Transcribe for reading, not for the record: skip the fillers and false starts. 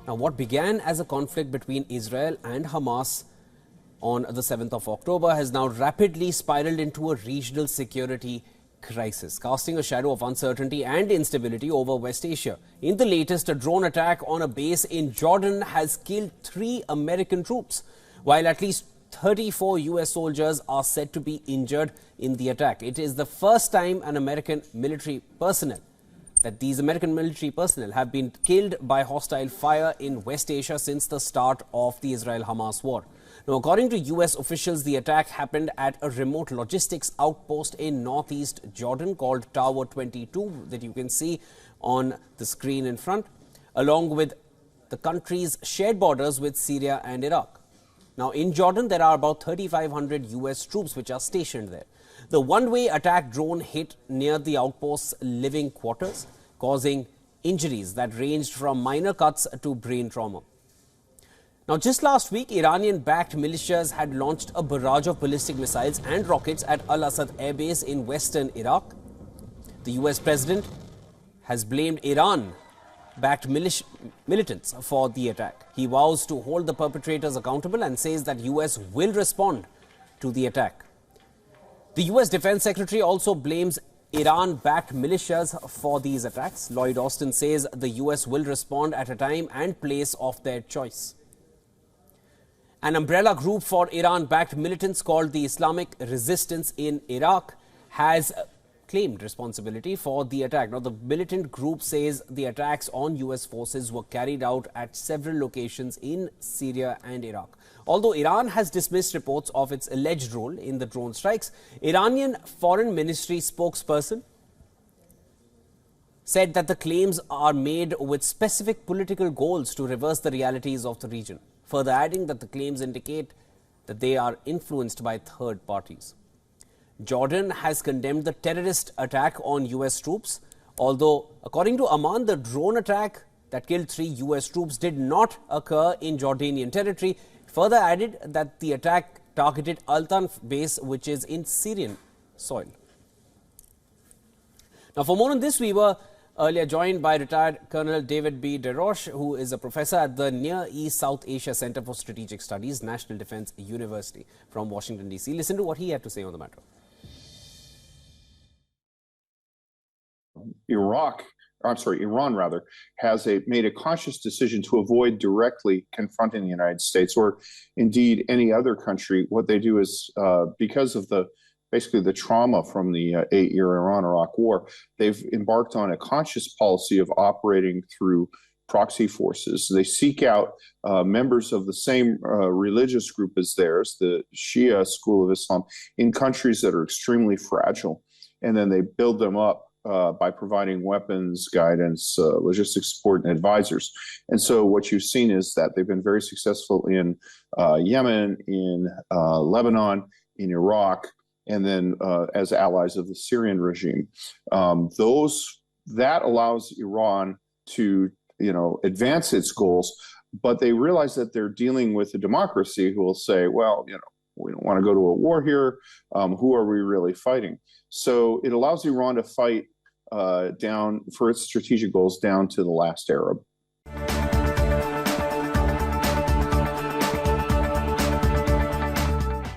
Now, what began as a conflict between Israel and Hamas on the 7th of October has now rapidly spiraled into a regional security crisis, casting a shadow of uncertainty and instability over West Asia. In the latest, a drone attack on a base in Jordan has killed 3 American troops, while at least 34 US soldiers are said to be injured in the attack. It is the first time these American military personnel have been killed by hostile fire in West Asia since the start of the Israel-Hamas war. Now, according to US officials, the attack happened at a remote logistics outpost in northeast Jordan called Tower 22 that you can see on the screen in front, along with the country's shared borders with Syria and Iraq. Now, in Jordan, there are about 3,500 US troops which are stationed there. The one-way attack drone hit near the outpost's living quarters, causing injuries that ranged from minor cuts to brain trauma. Now, just last week, Iranian-backed militias had launched a barrage of ballistic missiles and rockets at Al-Assad Air Base in western Iraq. The US president has blamed Iran-backed militants for the attack. He vows to hold the perpetrators accountable and says that US will respond to the attack. The US Defense Secretary also blames Iran-backed militias for these attacks. Lloyd Austin says the US will respond at a time and place of their choice. An umbrella group for Iran-backed militants called the Islamic Resistance in Iraq has claimed responsibility for the attack. Now, the militant group says the attacks on US forces were carried out at several locations in Syria and Iraq. Although Iran has dismissed reports of its alleged role in the drone strikes, Iranian Foreign Ministry spokesperson said that the claims are made with specific political goals to reverse the realities of the region, further adding that the claims indicate that they are influenced by third parties. Jordan has condemned the terrorist attack on US troops, although according to Amman, the drone attack that killed 3 US troops did not occur in Jordanian territory. Further added that the attack targeted Al-Tanf base, which is in Syrian soil. Now, for more on this, we were earlier joined by retired Colonel David B. DeRoche, who is a professor at the Near East South Asia Center for Strategic Studies, National Defense University from Washington, D.C. Listen to what he had to say on the matter. Iran has made a conscious decision to avoid directly confronting the United States or indeed any other country. What they do is because of basically the trauma from the 8-year Iran-Iraq war, they've embarked on a conscious policy of operating through proxy forces. They seek out members of the same religious group as theirs, the Shia school of Islam, in countries that are extremely fragile, and then they build them up by providing weapons, guidance, logistics support, and advisors. And so what you've seen is that they've been very successful in Yemen, in Lebanon, in Iraq, and then as allies of the Syrian regime. That allows Iran to, advance its goals, but they realize that they're dealing with a democracy who will say, well, we don't want to go to a war here. Who are we really fighting? So it allows Iran to fight down for its strategic goals down to the last Arab.